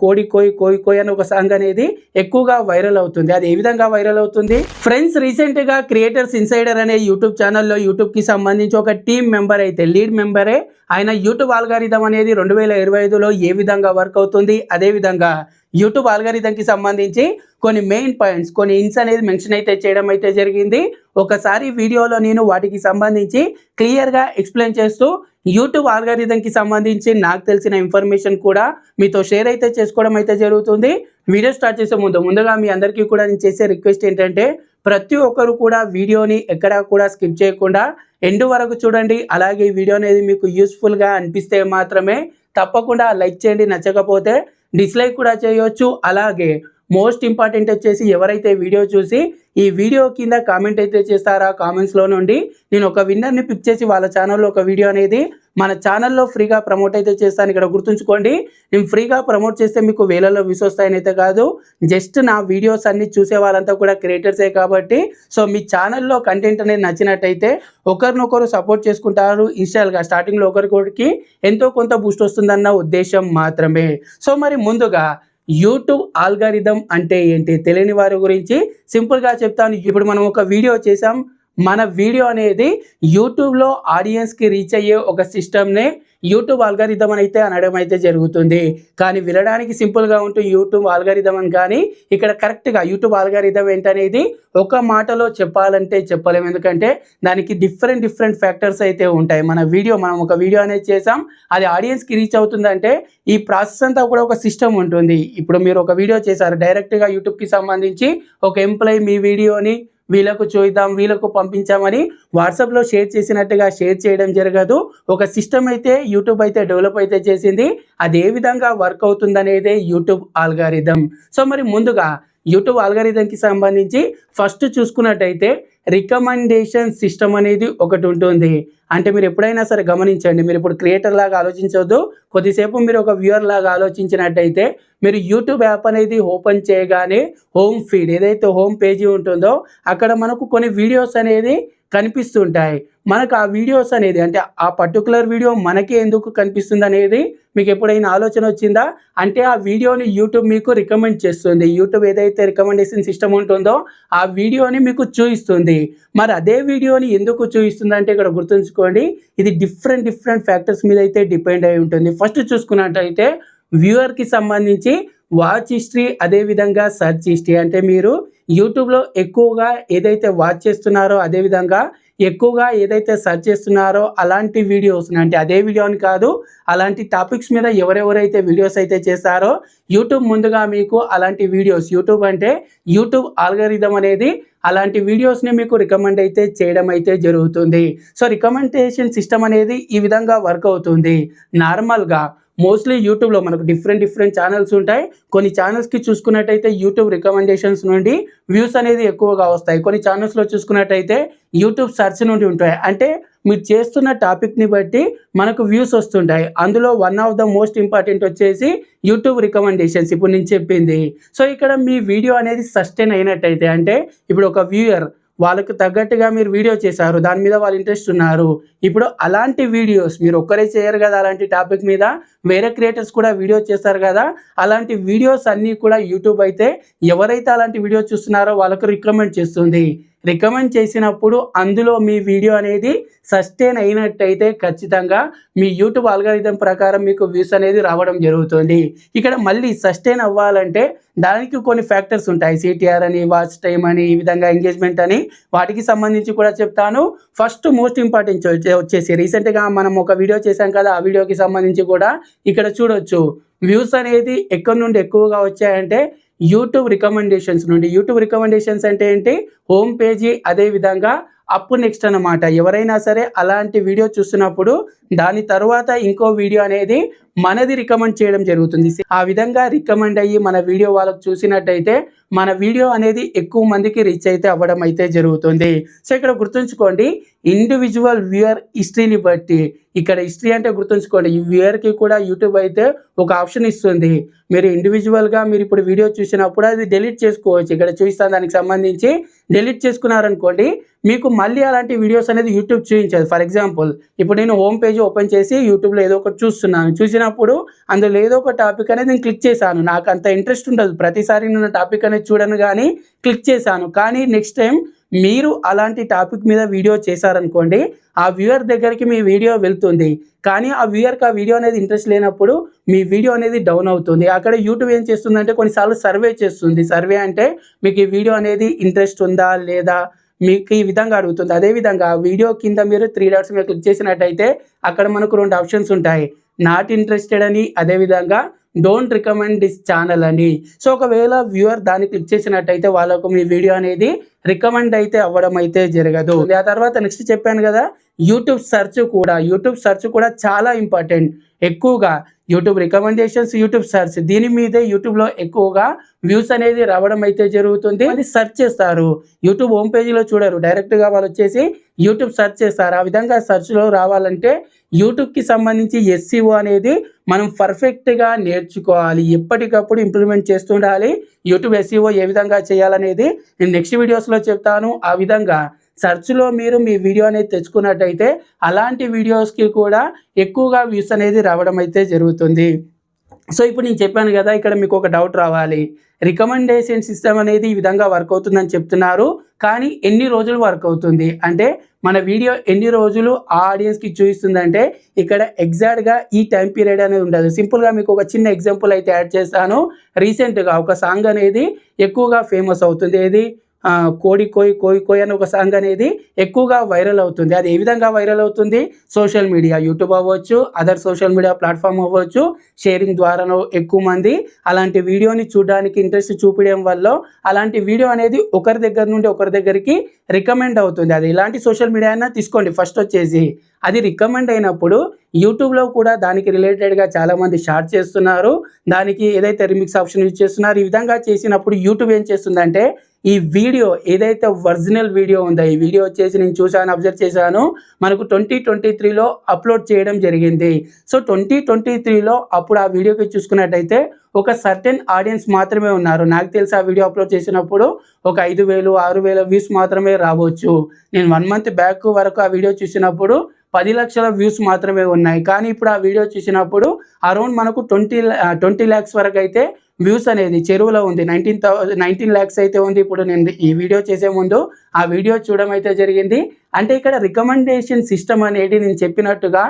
కోడి కోయి కోయి కోయి అని ఒక సాంగ్ అనేది ఎక్కువగా వైరల్ అవుతుంది. అది ఏ విధంగా వైరల్ అవుతుంది? ఫ్రెండ్స్, రీసెంట్ గా క్రియేటర్స్ ఇన్సైడర్ అనే యూట్యూబ్ ఛానల్లో యూట్యూబ్ కి సంబంధించి ఒక టీమ్ మెంబర్ అయితే లీడ్ మెంబరే ఆయన యూట్యూబ్ ఆల్గారిథం అనేది 2025లో ఏ విధంగా వర్క్ అవుతుంది, అదే విధంగా యూట్యూబ్ ఆల్గారిథంకి సంబంధించి కొన్ని మెయిన్ పాయింట్స్, కొన్ని ఇన్స్ అనేది మెన్షన్ అయితే చేయడం అయితే జరిగింది. ఒకసారి వీడియోలో నేను వాటికి సంబంధించి క్లియర్గా ఎక్స్ప్లెయిన్ చేస్తూ యూట్యూబ్ ఆల్గారిథంకి సంబంధించి నాకు తెలిసిన ఇన్ఫర్మేషన్ కూడా మీతో షేర్ అయితే చేసుకోవడం అయితే జరుగుతుంది. వీడియో స్టార్ట్ చేసే ముందుగా మీ అందరికీ కూడా నేను చేసే రిక్వెస్ట్ ఏంటంటే ప్రతి ఒక్కరు కూడా వీడియోని ఎక్కడా కూడా స్కిప్ చేయకుండా ఎండ్ వరకు చూడండి. అలాగే ఈ వీడియో అనేది మీకు యూస్ఫుల్గా అనిపిస్తే మాత్రమే తప్పకుండా లైక్ చేయండి, నచ్చకపోతే డిస్లైక్ కూడా చేయొచ్చు. అలాగే మోస్ట్ ఇంపార్టెంట్ వచ్చేసి ఎవరైతే వీడియో చూసి ఈ వీడియో కింద కామెంట్ అయితే చేస్తారో ఆ కామెంట్స్లో నుండి నేను ఒక విన్నర్ని పిక్ చేసి వాళ్ళ ఛానల్లో ఒక వీడియో అనేది మన ఛానల్లో ఫ్రీగా ప్రమోట్ అయితే చేస్తాను. ఇక్కడ గుర్తుంచుకోండి, నేను ఫ్రీగా ప్రమోట్ చేస్తే మీకు వేలలో వ్యూస్ వస్తాయని అయితే కాదు, జస్ట్ నా వీడియోస్ అన్ని చూసే వాళ్ళంతా కూడా క్రియేటర్సే కాబట్టి సో మీ ఛానల్లో కంటెంట్ అనేది నచ్చినట్టయితే ఒకరినొకరు సపోర్ట్ చేసుకుంటారు. ఇన్స్టాల్గా స్టార్టింగ్లో ఒకరికొకరికి ఎంతో కొంత బూస్ట్ వస్తుందన్న ఉద్దేశం మాత్రమే. సో మరి ముందుగా యూట్యూబ్ ఆల్గారిథం అంటే ఏంటి తెలియని వారి గురించి సింపుల్గా చెప్తాను. ఇప్పుడు మనం ఒక వీడియో చేసాం, మన వీడియో అనేది యూట్యూబ్లో ఆడియన్స్కి రీచ్ అయ్యే ఒక సిస్టమ్నే యూట్యూబ్ ఆల్గారిథం అని అయితే అనడం అయితే జరుగుతుంది. కానీ వినడానికి సింపుల్గా ఉంటూ యూట్యూబ్ ఆల్గారిథం అని, కానీ ఇక్కడ కరెక్ట్గా యూట్యూబ్ ఆల్గారిథం ఏంటనేది ఒక మాటలో చెప్పాలంటే చెప్పలేము. ఎందుకంటే దానికి డిఫరెంట్ ఫ్యాక్టర్స్ అయితే ఉంటాయి. మనం ఒక వీడియో అనేది చేసాం, అది ఆడియన్స్కి రీచ్ అవుతుందంటే ఈ ప్రాసెస్ అంతా కూడా ఒక సిస్టమ్ ఉంటుంది. ఇప్పుడు మీరు ఒక వీడియో చేశారు, డైరెక్ట్గా యూట్యూబ్కి సంబంధించి ఒక ఎంప్లాయీ మీ వీడియోని వీళ్ళకు చూద్దాం, వీళ్ళకు పంపించామని వాట్సాప్లో షేర్ చేసినట్టుగా షేర్ చేయడం జరగదు. ఒక సిస్టమ్ అయితే యూట్యూబ్ అయితే డెవలప్ అయితే చేసింది. అది ఏ విధంగా వర్క్ అవుతుందనేదే యూట్యూబ్ ఆల్గారిథం. సో మరి ముందుగా యూట్యూబ్ ఆల్గారిథంకి సంబంధించి ఫస్ట్ చూసుకున్నట్టయితే రికమెండేషన్ సిస్టమ్ అనేది ఒకటి ఉంటుంది. అంటే మీరు ఎప్పుడైనా సరే గమనించండి, మీరు ఇప్పుడు క్రియేటర్ లాగా ఆలోచించవద్దు, కొద్దిసేపు మీరు ఒక వ్యూయర్ లాగా ఆలోచించినట్టయితే మీరు యూట్యూబ్ యాప్ అనేది ఓపెన్ చేయగానే హోమ్ ఫీడ్ ఏదైతే హోమ్ పేజీ ఉంటుందో అక్కడ మనకు కొన్ని వీడియోస్ అనేది కనిపిస్తుంటాయి. మనకు ఆ వీడియోస్ అనేది అంటే ఆ పర్టికులర్ వీడియో మనకే ఎందుకు కనిపిస్తుంది అనేది మీకు ఎప్పుడైనా ఆలోచన వచ్చిందా? అంటే ఆ వీడియోని యూట్యూబ్ మీకు రికమెండ్ చేస్తుంది. యూట్యూబ్ ఏదైతే రికమెండేషన్ సిస్టమ్ ఉంటుందో ఆ వీడియోని మీకు చూపిస్తుంది. మరి అదే వీడియోని ఎందుకు చూపిస్తుంది అంటే ఇక్కడ గుర్తుంచుకోండి, ఇది డిఫరెంట్ ఫ్యాక్టర్స్ మీద అయితే డిపెండ్ అయి ఉంటుంది. ఫస్ట్ చూసుకున్నట్టయితే వ్యూవర్కి సంబంధించి వాచ్ హిస్టరీ, అదేవిధంగా సెర్చ్ హిస్టరీ. అంటే మీరు యూట్యూబ్లో ఎక్కువగా ఏదైతే వాచ్ చేస్తున్నారో, అదేవిధంగా ఎక్కువగా ఏదైతే సెర్చ్ చేస్తున్నారో అలాంటి వీడియోస్ని, అంటే అదే వీడియోని కాదు, అలాంటి టాపిక్స్ మీద ఎవరెవరైతే వీడియోస్ అయితే చేస్తారో యూట్యూబ్ ముందుగా మీకు అలాంటి వీడియోస్, యూట్యూబ్ అంటే యూట్యూబ్ ఆల్గారిథం అనేది అలాంటి వీడియోస్ని మీకు రికమెండ్ అయితే చేయడం అయితే జరుగుతుంది. సో రికమెండేషన్ సిస్టమ్ అనేది ఈ విధంగా వర్క్ అవుతుంది. నార్మల్గా మోస్ట్లీ యూట్యూబ్లో మనకు డిఫరెంట్ ఛానల్స్ ఉంటాయి. కొన్ని ఛానల్స్కి చూసుకున్నట్టయితే యూట్యూబ్ రికమెండేషన్స్ నుండి వ్యూస్ అనేది ఎక్కువగా వస్తాయి. కొన్ని ఛానల్స్లో చూసుకున్నట్టయితే యూట్యూబ్ సెర్చ్ నుండి ఉంటాయి. అంటే మీరు చేస్తున్న టాపిక్ని బట్టి మనకు వ్యూస్ వస్తుంటాయి. అందులో one of the most important వచ్చేసి యూట్యూబ్ రికమెండేషన్స్ ఇప్పుడు నేను చెప్పింది. సో ఇక్కడ మీ వీడియో అనేది సస్టైన్ అయినట్టయితే, అంటే ఇప్పుడు ఒక వ్యూయర్ వాళ్ళకు తగ్గట్టుగా మీరు వీడియో చేశారు, దాని మీద వాళ్ళు ఇంట్రెస్ట్ ఉన్నారు. ఇప్పుడు అలాంటి వీడియోస్ మీరు ఒక్కరే చేయరు కదా, అలాంటి టాపిక్ మీద వేరే క్రియేటర్స్ కూడా వీడియో చేస్తారు కదా, అలాంటి వీడియోస్ అన్నీ కూడా యూట్యూబ్ అయితే ఎవరైతే అలాంటి వీడియో చూస్తున్నారో వాళ్ళకు రికమెండ్ చేస్తుంది. రికమెండ్ చేసినప్పుడు అందులో మీ వీడియో అనేది సస్టైన్ అయినట్టయితే ఖచ్చితంగా మీ యూట్యూబ్ ఆల్గారిథం ప్రకారం మీకు వ్యూస్ అనేది రావడం జరుగుతుంది. ఇక్కడ మళ్ళీ సస్టైన్ అవ్వాలంటే దానికి కొన్ని ఫ్యాక్టర్స్ ఉంటాయి. సిటిఆర్ అని, వాచ్ టైం అని, ఈ విధంగా ఎంగేజ్మెంట్ అని, వాటికి సంబంధించి కూడా చెప్తాను. ఫస్ట్ మోస్ట్ ఇంపార్టెంట్ వచ్చేసి రీసెంట్గా మనం ఒక వీడియో చేశాం కదా, ఆ వీడియోకి సంబంధించి కూడా ఇక్కడ చూడొచ్చు వ్యూస్ అనేది ఎక్కడి నుండి ఎక్కువగా వచ్చాయంటే యూట్యూబ్ రికమెండేషన్స్ నుండి. యూట్యూబ్ రికమెండేషన్స్ అంటే ఏంటి? హోమ్ పేజీ, అదేవిధంగా అప్ నెక్స్ట్ అన్నమాట. ఎవరైనా సరే అలాంటి వీడియో చూస్తున్నప్పుడు దాని తర్వాత ఇంకో వీడియో అనేది మనది రికమెండ్ చేయడం జరుగుతుంది. ఆ విధంగా రికమెండ్ అయ్యి మన వీడియో వాళ్ళకు చూసినట్టయితే మన వీడియో అనేది ఎక్కువ మందికి రీచ్ అయితే అవ్వడం అయితే జరుగుతుంది. సో ఇక్కడ గుర్తుంచుకోండి, ఇండివిజువల్ వ్యూయర్ హిస్టరీని బట్టి, ఇక్కడ హిస్టరీ అంటే గుర్తుంచుకోండి, ఈ వ్యూయర్కి కూడా యూట్యూబ్ అయితే ఒక ఆప్షన్ ఇస్తుంది. మీరు ఇండివిజువల్గా మీరు ఇప్పుడు వీడియో చూసినప్పుడు అది డెలీట్ చేసుకోవచ్చు. ఇక్కడ చూపిస్తాను, దానికి సంబంధించి డెలీట్ చేసుకున్నారనుకోండి మీకు మళ్ళీ అలాంటి వీడియోస్ అనేది యూట్యూబ్ చూపించదు. ఫర్ ఎగ్జాంపుల్ ఇప్పుడు నేను హోమ్ పేజ్ ఓపెన్ చేసి యూట్యూబ్లో ఏదో ఒకటి చూస్తున్నాను. చూసినప్పుడు అందులో ఏదో ఒక టాపిక్ అనేది నేను క్లిక్ చేశాను. నాకు అంత ఇంట్రెస్ట్ ఉండదు, ప్రతిసారి నేను టాపిక్ అనేది చూడను, కానీ క్లిక్ చేశాను. కానీ నెక్స్ట్ టైం మీరు అలాంటి టాపిక్ మీద వీడియో చేశారనుకోండి, ఆ వ్యూయర్ దగ్గరికి మీ వీడియో వెళ్తుంది. కానీ ఆ వ్యూయర్కి ఆ వీడియో అనేది ఇంట్రెస్ట్ లేనప్పుడు మీ వీడియో అనేది డౌన్ అవుతుంది. అక్కడ యూట్యూబ్ ఏం చేస్తుందంటే కొన్నిసార్లు సర్వే చేస్తుంది. సర్వే అంటే మీకు ఈ వీడియో అనేది ఇంట్రెస్ట్ ఉందా లేదా మీకు ఈ విధంగా అడుగుతుంది. అదేవిధంగా వీడియో కింద మీరు 3 డాట్స్ మీద క్లిక్ చేసినట్టయితే అక్కడ మనకు 2 ఆప్షన్స్ ఉంటాయి, నాట్ ఇంట్రెస్టెడ్ అని, అదేవిధంగా డోంట్ రికమెండ్ దిస్ ఛానల్ అని. సో ఒకవేళ వ్యూయర్ దాన్ని క్లిక్ చేసినట్టయితే వాళ్ళకు మీ వీడియో అనేది రికమెండ్ అయితే అవ్వడం అయితే జరగదు. ఆ తర్వాత నెక్స్ట్ చెప్పాను కదా, యూట్యూబ్ సెర్చ్ కూడా చాలా ఇంపార్టెంట్. ఎక్కువగా యూట్యూబ్ రికమెండేషన్స్, యూట్యూబ్ సెర్చ్, దీని మీదే యూట్యూబ్లో ఎక్కువగా వ్యూస్ అనేది రావడం అయితే జరుగుతుంది. అది సెర్చ్ చేస్తారు, యూట్యూబ్ హోమ్ పేజీలో చూడరు, డైరెక్ట్గా వాళ్ళు వచ్చేసి యూట్యూబ్ సెర్చ్ చేస్తారు. ఆ విధంగా సెర్చ్లో రావాలంటే యూట్యూబ్కి సంబంధించి SEO అనేది మనం పర్ఫెక్ట్గా నేర్చుకోవాలి, ఎప్పటికప్పుడు ఇంప్లిమెంట్ చేస్తుండాలి. యూట్యూబ్ SEO ఏ విధంగా చేయాలనేది నేను నెక్స్ట్ వీడియోస్లో చెప్తాను. ఆ విధంగా సెర్చ్లో మీరు మీ వీడియో అనేది తెచ్చుకున్నట్టయితే అలాంటి వీడియోస్కి కూడా ఎక్కువగా వ్యూస్ అనేది రావడం అయితే జరుగుతుంది. సో ఇప్పుడు నేను చెప్పాను కదా, ఇక్కడ మీకు ఒక డౌట్ రావాలి, రికమెండేషన్ సిస్టమ్ అనేది ఈ విధంగా వర్క్ అవుతుందని చెప్తున్నారు, కానీ ఎన్ని రోజులు వర్క్ అవుతుంది అంటే మన వీడియో ఎన్ని రోజులు ఆ ఆడియన్స్కి చూపిస్తుందంటే ఇక్కడ ఎగ్జాక్ట్గా ఈ టైం పీరియడ్ అనేది ఉండదు. సింపుల్గా మీకు ఒక చిన్న ఎగ్జాంపుల్ అయితే యాడ్ చేస్తాను. రీసెంట్గా ఒక సాంగ్ అనేది ఎక్కువగా ఫేమస్ అవుతుంది, ఏది కోడి కోయ్ కోయ్ కోయ్ అని ఒక సాంగ్ అనేది ఎక్కువగా వైరల్ అవుతుంది. అది ఏ విధంగా వైరల్ అవుతుంది, సోషల్ మీడియా, యూట్యూబ్ అవ్వచ్చు, అదర్ సోషల్ మీడియా ప్లాట్ఫామ్ అవ్వచ్చు, షేరింగ్ ద్వారానో ఎక్కువ మంది అలాంటి వీడియోని చూడడానికి ఇంట్రెస్ట్ చూపించడం వల్ల అలాంటి వీడియో అనేది ఒకరి దగ్గర నుండి ఒకరి దగ్గరికి రికమెండ్ అవుతుంది. అది ఇలాంటి సోషల్ మీడియా అయినా తీసుకోండి. ఫస్ట్ వచ్చేసి అది రికమెండ్ అయినప్పుడు యూట్యూబ్లో కూడా దానికి రిలేటెడ్గా చాలామంది షార్ట్ చేస్తున్నారు, దానికి ఏదైతే రిమిక్స్ ఆప్షన్ యూజ్ చేస్తున్నారు. ఈ విధంగా చేసినప్పుడు యూట్యూబ్ ఏం చేస్తుందంటే ఈ వీడియో ఏదైతే ఒరిజినల్ వీడియో ఉందో, ఈ వీడియో వచ్చేసి నేను చూశాను, అబ్జర్వ్ చేశాను, మనకు 2023లో అప్లోడ్ చేయడం జరిగింది. సో 2023లో అప్పుడు ఆ వీడియోకి చూసుకున్నట్టయితే ఒక సర్టెన్ ఆడియన్స్ మాత్రమే ఉన్నారు. నాకు తెలిసి ఆ వీడియో అప్లోడ్ చేసినప్పుడు ఒక 5,000 6,000 వ్యూస్ మాత్రమే రావచ్చు. నేను 1 మంత్ బ్యాక్ వరకు ఆ వీడియో చూసినప్పుడు 10 లక్షల వ్యూస్ మాత్రమే ఉన్నాయి. కానీ ఇప్పుడు ఆ వీడియో చూసినప్పుడు అరౌండ్ మనకు 20 lakhs వరకు అయితే వ్యూస్ అనేది చెరువులో ఉంది. 19 lakhs అయితే ఉంది. ఇప్పుడు నేను ఈ వీడియో చేసే ముందు ఆ వీడియో చూడడం అయితే జరిగింది. అంటే ఇక్కడ రికమెండేషన్ సిస్టమ్ అనేది నేను చెప్పినట్టుగా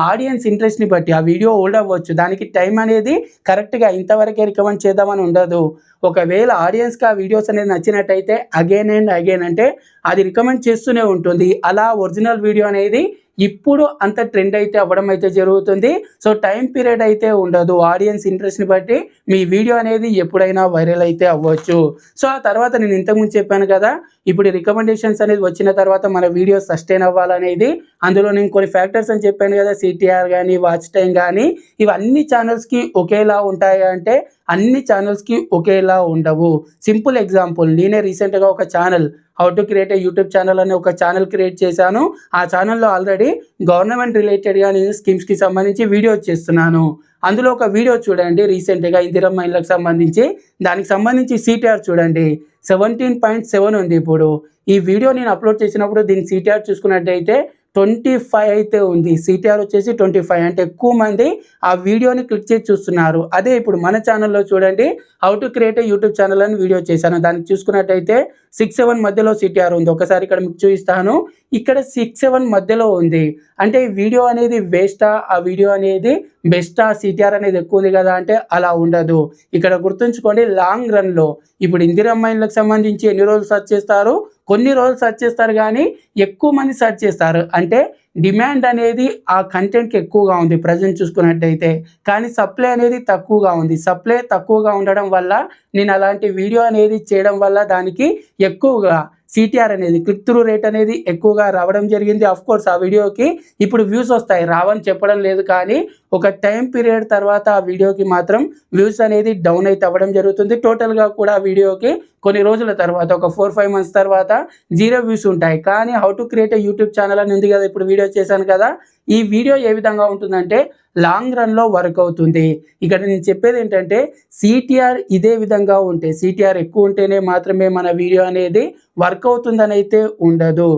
ఆడియన్స్ ఇంట్రెస్ట్ని బట్టి ఆ వీడియో హోల్డ్ అవ్వచ్చు, దానికి టైం అనేది కరెక్ట్గా ఇంతవరకే రికమెండ్ చేద్దామని ఉండదు. ఒకవేళ ఆడియన్స్కి ఆ వీడియోస్ అనేది నచ్చినట్టయితే అగైన్ అండ్ అగైన్ అంటే అది రికమెండ్ చేస్తూనే ఉంటుంది. అలా ఒరిజినల్ వీడియో అనేది ఇప్పుడు అంత ట్రెండ్ అయితే అవ్వడం అయితే జరుగుతుంది. సో టైం పీరియడ్ అయితే ఉండదు, ఆడియన్స్ ఇంట్రెస్ట్ని బట్టి మీ వీడియో అనేది ఎప్పుడైనా వైరల్ అయితే అవ్వచ్చు. సో ఆ తర్వాత నేను ఇంతకుముందు చెప్పాను కదా, ఇప్పుడు రికమెండేషన్స్ అనేది వచ్చిన తర్వాత మన వీడియో సస్టైన్ అవ్వాలనేది, అందులో నేను కొన్ని ఫ్యాక్టర్స్ అని చెప్పాను కదా, CTR కానీ వాచ్ టైం కానీ, ఇవన్నీ ఛానల్స్కి ఒకేలా ఉంటాయి అంటే అన్ని ఛానల్స్కి ఒకేలా ఉండవు. సింపుల్ ఎగ్జాంపుల్, నేనే రీసెంట్గా ఒక channel how to create a YouTube channel అనే ఒక ఛానల్ క్రియేట్ చేశాను. ఆ ఛానల్లో ఆల్రెడీ గవర్నమెంట్ రిలేటెడ్గా నేను స్కీమ్స్కి సంబంధించి వీడియో చేస్తున్నాను. అందులో ఒక వీడియో చూడండి, రీసెంట్గా ఇందిరమ్మ ఇళ్ళకి సంబంధించి, దానికి సంబంధించి CTR చూడండి 17.7 ఉంది. ఇప్పుడు ఈ వీడియో నేను అప్లోడ్ చేసినప్పుడు దీని CTR చూసుకున్నట్టయితే 25 అయితే ఉంది. CTR వచ్చేసి 25, అంటే ఎక్కువ మంది ఆ వీడియోని క్లిక్ చేసి చూస్తున్నారు. అదే ఇప్పుడు మన ఛానల్లో చూడండి, how to create a YouTube channel అని వీడియో చేశాను. దానికి చూసుకున్నట్టయితే 6-7 మధ్యలో CTR ఉంది. ఒకసారి ఇక్కడ మీకు చూపిస్తాను, ఇక్కడ 6-7 మధ్యలో ఉంది. అంటే ఈ వీడియో అనేది వేస్టా, ఆ వీడియో అనేది బెస్టా, CTR అనేది ఎక్కువ ఉంది కదా అంటే అలా ఉండదు. ఇక్కడ గుర్తుంచుకోండి, లాంగ్ రన్లో ఇప్పుడు ఇందిరమ్మ ఇళ్ళకి సంబంధించి ఎన్ని రోజులు సెర్చ్ చేస్తారు, కొన్ని రోజులు సెర్చ్ చేస్తారు, కానీ ఎక్కువ మంది సెర్చ్ చేస్తారు. అంటే డిమాండ్ అనేది ఆ కంటెంట్కి ఎక్కువగా ఉంది ప్రజెంట్ చూసుకున్నట్టయితే, కానీ సప్లై అనేది తక్కువగా ఉంది. సప్లై తక్కువగా ఉండడం వల్ల నేను అలాంటి వీడియో అనేది చేయడం వల్ల దానికి ఎక్కువగా CTR అనేది క్లిక్ త్రూ రేట్ అనేది ఎక్కువగా రావడం జరిగింది. ఆఫ్ కోర్స్ ఆ వీడియోకి ఇప్పుడు వ్యూస్ వస్తాయి, రావని చెప్పడం లేదు, కానీ ఒక టైం పీరియడ్ తర్వాత ఆ వీడియోకి మాత్రం వ్యూస్ అనేది డౌన్ అయితే అవ్వడం జరుగుతుంది. టోటల్గా కూడా ఆ వీడియోకి కొన్ని రోజుల తర్వాత ఒక 4-5 మంత్స్ తర్వాత 0 వ్యూస్ ఉంటాయి. కానీ how to create a YouTube channel అని ఉంది కదా, ఇప్పుడు వీడియో చేశాను కదా, ఈ వీడియో ఏ విధంగా ఉంటుందంటే లాంగ్ రన్లో వర్క్ అవుతుంది. ఇక్కడ నేను చెప్పేది ఏంటంటే సిటిఆర్ ఇదే విధంగా ఉంటే, సిటిఆర్ ఎక్కువ ఉంటేనే మాత్రమే మన వీడియో అనేది వర్క్ అవుతుందని అయితే ఉండదు.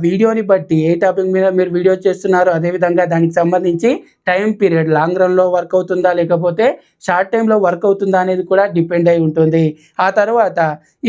వీడియోని బట్టి ఏ టాపిక్ మీద మీరు వీడియో చేస్తున్నారో అదేవిధంగా దానికి సంబంధించి టైం పీరియడ్ లాంగ్ రన్లో వర్క్ అవుతుందా లేకపోతే షార్ట్ టైంలో వర్క్ అవుతుందా అనేది కూడా డిపెండ్ అయి ఉంటుంది. ఆ తర్వాత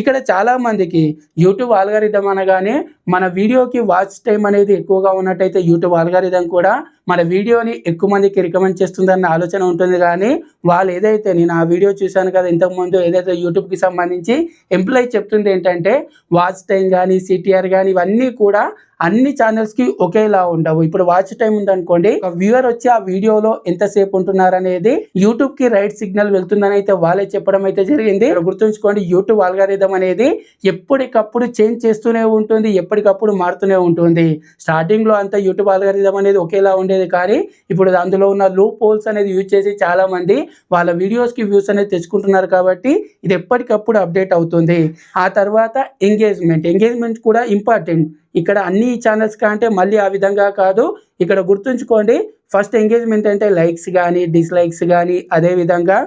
ఇక్కడ చాలామందికి యూట్యూబ్ ఆల్గారిథం అనగానే మన వీడియోకి వాచ్ టైం అనేది ఎక్కువగా ఉన్నట్టయితే యూట్యూబ్ ఆల్గారిథం కూడా మన వీడియోని ఎక్కువ మందికి రికమెండ్ చేస్తుందన్న ఆలోచన ఉంటుంది. కానీ వాళ్ళు ఏదైతే నేను ఆ వీడియో చూశాను కదా ఇంతకుముందు, ఏదైతే యూట్యూబ్కి సంబంధించి ఎంప్లాయీ చెప్తుంది ఏంటంటే వాచ్ టైం కానీ సిటిఆర్ కానీ ఇవన్నీ కూడా అన్ని ఛానల్స్కి ఒకేలా ఉండవు. ఇప్పుడు వాచ్ టైం ఉందనుకోండి, ఒక వ్యూవర్ వచ్చి ఆ వీడియోలో ఎంతసేపు ఉంటున్నారు అనేది యూట్యూబ్కి రైట్ సిగ్నల్ వెళ్తుందని అయితే వాళ్ళే చెప్పడం అయితే జరిగింది. గుర్తుంచుకోండి, యూట్యూబ్ ఆల్గారిథం అనేది ఎప్పటికప్పుడు చేంజ్ చేస్తూనే ఉంటుంది, ఎప్పటికప్పుడు మారుతూనే ఉంటుంది. స్టార్టింగ్లో అంతా యూట్యూబ్ ఆల్గారిథం అనేది ఒకేలా ఉండేది, కానీ ఇప్పుడు అందులో ఉన్న లూప్ హోల్స్ అనేది యూజ్ చేసి చాలా మంది వాళ్ళ వీడియోస్కి వ్యూస్ అనేది తెచ్చుకుంటున్నారు. కాబట్టి ఇది ఎప్పటికప్పుడు అప్డేట్ అవుతుంది. ఆ తర్వాత ఎంగేజ్మెంట్ కూడా ఇంపార్టెంట్. ఇక్కడ అన్ని ఛానల్స్ కంటే మళ్ళీ ఆ విధంగా కాదు. ఇక్కడ గుర్తుంచుకోండి, ఫస్ట్ ఎంగేజ్మెంట్ అంటే లైక్స్ కానీ డిస్లైక్స్ కానీ అదేవిధంగా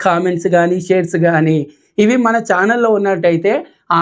కామెంట్స్ కానీ షేర్స్ కానీ ఇవి మన ఛానల్లో ఉన్నట్టయితే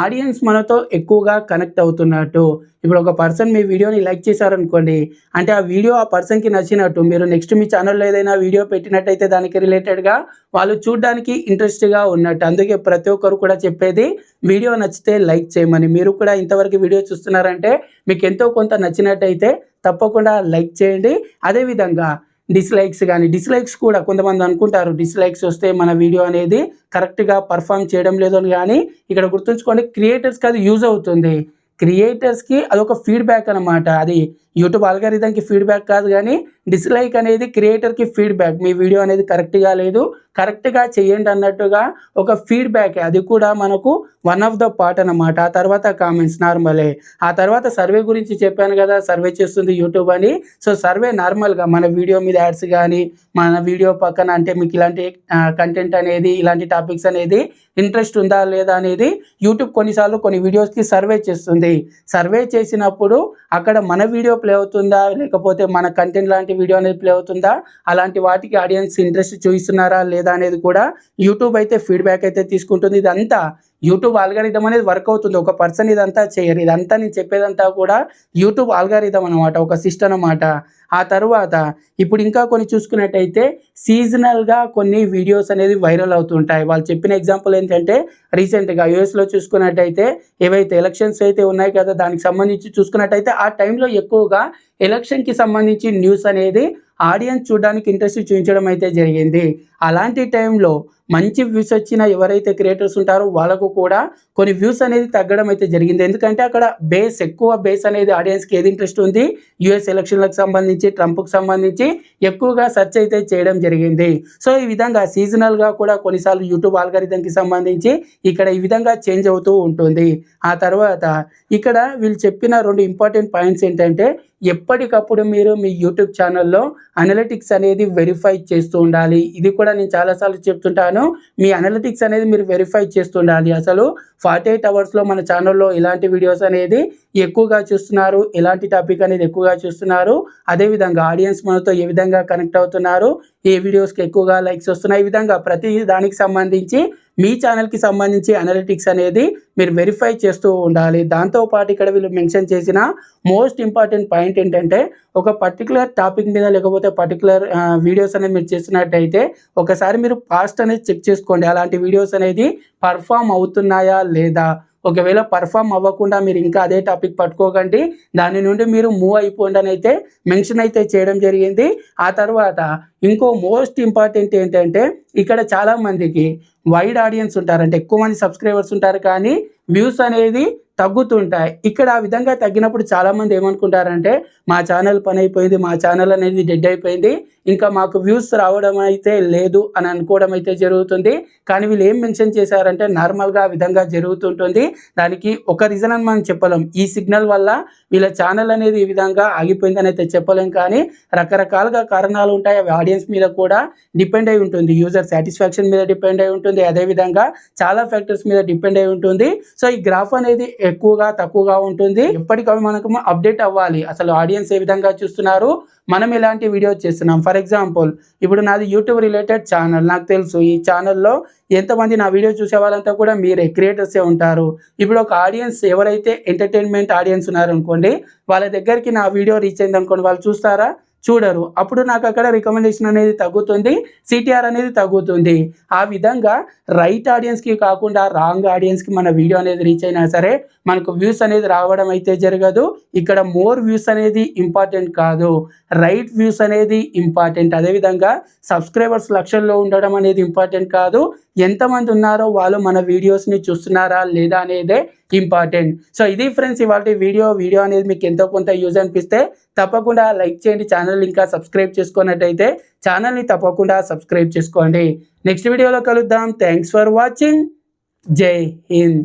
ఆడియన్స్ మనతో ఎక్కువగా కనెక్ట్ అవుతున్నట్టు. ఇప్పుడు ఒక పర్సన్ మీ వీడియోని లైక్ చేశారనుకోండి, అంటే ఆ వీడియో ఆ పర్సన్కి నచ్చినట్టు. మీరు నెక్స్ట్ మీ ఛానల్లో ఏదైనా వీడియో పెట్టినట్టయితే దానికి రిలేటెడ్గా వాళ్ళు చూడడానికి ఇంట్రెస్ట్గా ఉన్నట్టు. అందుకే ప్రతి ఒక్కరు కూడా చెప్పేది వీడియో నచ్చితే లైక్ చేయమని. మీరు కూడా ఇంతవరకు వీడియో చూస్తున్నారంటే మీకు ఎంతో కొంత నచ్చినట్టయితే తప్పకుండా లైక్ చేయండి. అదేవిధంగా డిస్లైక్స్ కూడా కొంతమంది అనుకుంటారు డిస్లైక్స్ వస్తే మన వీడియో అనేది కరెక్ట్గా పర్ఫామ్ చేయడం లేదు అని. కానీ ఇక్కడ గుర్తుంచుకోండి, క్రియేటర్స్కి అది యూజ్ అవుతుంది. క్రియేటర్స్కి అదొక ఫీడ్బ్యాక్ అనమాట. అది యూట్యూబ్ ఆల్గారిథంకి ఫీడ్బ్యాక్ కాదు, కానీ డిస్లైక్ అనేది క్రియేటర్కి ఫీడ్బ్యాక్. మీ వీడియో అనేది కరెక్ట్గా లేదు, కరెక్ట్గా చేయండి అన్నట్టుగా ఒక ఫీడ్బ్యాక్. అది కూడా మనకు వన్ ఆఫ్ ద పార్ట్ అనమాట. ఆ తర్వాత కామెంట్స్ నార్మలే. ఆ తర్వాత సర్వే గురించి చెప్పాను కదా, సర్వే చేస్తుంది యూట్యూబ్ అని. సో సర్వే నార్మల్గా మన వీడియో మీద యాడ్స్ కానీ మన వీడియో పక్కన అంటే మీకు ఇలాంటి కంటెంట్ అనేది ఇలాంటి టాపిక్స్ అనేది ఇంట్రెస్ట్ ఉందా లేదా అనేది యూట్యూబ్ కొన్నిసార్లు కొన్ని వీడియోస్కి సర్వే చేస్తుంది. సర్వే చేసినప్పుడు అక్కడ మన వీడియో ప్లే అవుతుందా లేకపోతే మన కంటెంట్ లాంటి వీడియో అనేది ప్లే అవుతుందా, అలాంటి వాటికి ఆడియన్స్ ఇంట్రెస్ట్ చూపిస్తున్నారా లేదా అనేది కూడా యూట్యూబ్ అయితే ఫీడ్బ్యాక్ అయితే తీసుకుంటుంది. ఇదంతా యూట్యూబ్ ఆల్గారిథం అనేది వర్క్ అవుతుంది. ఒక పర్సన్ ఇదంతా చేయరు. ఇదంతా నేను చెప్పేదంతా కూడా యూట్యూబ్ ఆల్గారిథం అనమాట, ఒక సిస్టమ్ అనమాట. ఆ తర్వాత ఇప్పుడు ఇంకా కొన్ని చూసుకున్నట్టయితే సీజనల్గా కొన్ని వీడియోస్ అనేది వైరల్ అవుతుంటాయి. వాళ్ళు చెప్పిన ఎగ్జాంపుల్ ఏంటంటే రీసెంట్గా యూఎస్లో చూసుకున్నట్టయితే ఏవైతే ఎలక్షన్స్ అయితే ఉన్నాయి కదా, దానికి సంబంధించి చూసుకున్నట్టయితే ఆ టైంలో ఎక్కువగా ఎలక్షన్కి సంబంధించి న్యూస్ అనేది ఆడియన్స్ చూడడానికి ఇంట్రెస్ట్ చూపించడం అయితే జరిగింది. అలాంటి టైంలో మంచి వ్యూస్ వచ్చిన ఎవరైతే క్రియేటర్స్ ఉంటారో వాళ్ళకు కూడా కొన్ని వ్యూస్ అనేది తగ్గడం అయితే జరిగింది. ఎందుకంటే అక్కడ ఎక్కువ బేస్ అనేది ఆడియన్స్కి ఏది ఇంట్రెస్ట్ ఉంది, యూఎస్ ఎలక్షన్లకు సంబంధించి ట్రంప్కి సంబంధించి ఎక్కువగా సెర్చ్ అయితే చేయడం జరిగింది. సో ఈ విధంగా సీజనల్గా కూడా కొన్నిసార్లు యూట్యూబ్ ఆల్గారిథంకి సంబంధించి ఇక్కడ ఈ విధంగా చేంజ్ అవుతూ ఉంటుంది. ఆ తర్వాత ఇక్కడ వీళ్ళు చెప్పిన 2 ఇంపార్టెంట్ పాయింట్స్ ఏంటంటే ఎప్పటికప్పుడు మీరు మీ యూట్యూబ్ ఛానల్లో అనలిటిక్స్ అనేది వెరిఫై చేస్తూ ఉండాలి. ఇది కూడా నేను చాలాసార్లు చెప్తుంటాను, మీ అనలిటిక్స్ అనేది మీరు వెరిఫై చేస్తుండాలి. అసలు 48 అవర్స్లో మన ఛానల్లో ఎలాంటి వీడియోస్ అనేది ఎక్కువగా చూస్తున్నారు, ఎలాంటి టాపిక్ అనేది ఎక్కువగా చూస్తున్నారు, అదేవిధంగా ఆడియన్స్ మనతో ఏ విధంగా కనెక్ట్ అవుతున్నారు, ఏ వీడియోస్కి ఎక్కువగా లైక్స్ వస్తున్నాయి, ఈ విధంగా ప్రతి దానికి సంబంధించి మీ ఛానల్కి సంబంధించి అనలిటిక్స్ అనేది మీరు వెరిఫై చేస్తూ ఉండాలి. దాంతోపాటు ఇక్కడ వీళ్ళు మెన్షన్ చేసిన మోస్ట్ ఇంపార్టెంట్ పాయింట్ ఏంటంటే ఒక పర్టికులర్ టాపిక్ మీద లేకపోతే పర్టికులర్ వీడియోస్ అనేది మీరు చేసినట్టయితే ఒకసారి మీరు పాస్ట్ అనేది చెక్ చేసుకోండి. అలాంటి వీడియోస్ అనేది పర్ఫామ్ అవుతున్నాయా లేదా. ఒకవేళ పర్ఫామ్ అవ్వకుండా మీరు ఇంకా అదే టాపిక్ పట్టుకోకండి, దాని నుండి మీరు మూవ్ అయిపోండి అని అయితే మెన్షన్ అయితే చేయడం జరిగింది. ఆ తర్వాత ఇంకో మోస్ట్ ఇంపార్టెంట్ ఏంటంటే ఇక్కడ చాలామందికి వైడ్ ఆడియన్స్ ఉంటారు, అంటే ఎక్కువ మంది సబ్స్క్రైబర్స్ ఉంటారు, కానీ వ్యూస్ అనేది తగ్గుతుంటాయి. ఇక్కడ ఆ విధంగా తగ్గినప్పుడు చాలామంది ఏమనుకుంటారంటే మా ఛానల్ పని అయిపోయింది, మా ఛానల్ అనేది డెడ్ అయిపోయింది, ఇంకా మాకు వ్యూస్ రావడం అయితే లేదు అని అనుకోవడం అయితే జరుగుతుంది. కానీ వీళ్ళు ఏం మెన్షన్ చేశారంటే నార్మల్గా ఆ విధంగా జరుగుతుంటుంది. దానికి ఒక రీజన్ అని మనం చెప్పలేం. ఈ సిగ్నల్ వల్ల వీళ్ళ ఛానల్ అనేది ఈ విధంగా ఆగిపోయిందని అయితే చెప్పలేం. కానీ రకరకాలుగా కారణాలు ఉంటాయి. అవి ఆడియన్స్ మీద కూడా డిపెండ్ అయి ఉంటుంది, యూజర్ సాటిస్ఫాక్షన్ మీద డిపెండ్ అయి ఉంటుంది, అదేవిధంగా చాలా ఫ్యాక్టర్స్ మీద డిపెండ్ అయి ఉంటుంది. సో ఈ గ్రాఫ్ అనేది ఎక్కువగా తక్కువగా ఉంటుంది. ఎప్పటికప్పుడు మనకు అప్డేట్ అవ్వాలి. అసలు ఆడియన్స్ ఏ విధంగా చూస్తున్నారు, మనం ఎలాంటి వీడియోస్ చేస్తున్నాం. ఫర్ ఎగ్జాంపుల్ ఇప్పుడు నాది యూట్యూబ్ రిలేటెడ్ ఛానల్. నాకు తెలుసు ఈ ఛానల్లో ఎంతమంది నా వీడియో చూసే వాళ్ళంతా కూడా మీరే క్రియేటర్సే ఉంటారు. ఇప్పుడు ఒక ఆడియన్స్ ఎవరైతే ఎంటర్టైన్మెంట్ ఆడియన్స్ ఉన్నారనుకోండి, వాళ్ళ దగ్గరికి నా వీడియో రీచ్ అయింది అనుకోండి, వాళ్ళు చూస్తారా? చూడరు. అప్పుడు నాకు అక్కడ రికమెండేషన్ అనేది తగ్గుతుంది, సిటిఆర్ అనేది తగ్గుతుంది. ఆ విధంగా రైట్ ఆడియన్స్కి కాకుండా రాంగ్ ఆడియన్స్కి మన వీడియో అనేది రీచ్ అయినా సరే మనకు వ్యూస్ అనేది రావడం అయితే జరగదు. ఇక్కడ మోర్ వ్యూస్ అనేది ఇంపార్టెంట్ కాదు, రైట్ వ్యూస్ అనేది ఇంపార్టెంట్. అదేవిధంగా సబ్స్క్రైబర్స్ లక్షల్లో ఉండడం అనేది ఇంపార్టెంట్ కాదు, ఎంతమంది ఉన్నారో వాళ్ళు మన వీడియోస్ని చూస్తున్నారా లేదా అనేదే ఇంపార్టెంట్. సో ఇది ఫ్రెండ్స్ ఇవాళ వీడియో అనేది మీకు ఎంతో కొంత యూజ్ అనిపిస్తే తప్పకుండా లైక్ చేయండి. ఛానల్ ఇంకా సబ్స్క్రైబ్ చేసుకున్నట్టయితే ఛానల్ని తప్పకుండా సబ్స్క్రైబ్ చేసుకోండి. నెక్స్ట్ వీడియోలో కలుద్దాం. Thanks for watching. జై హింద్.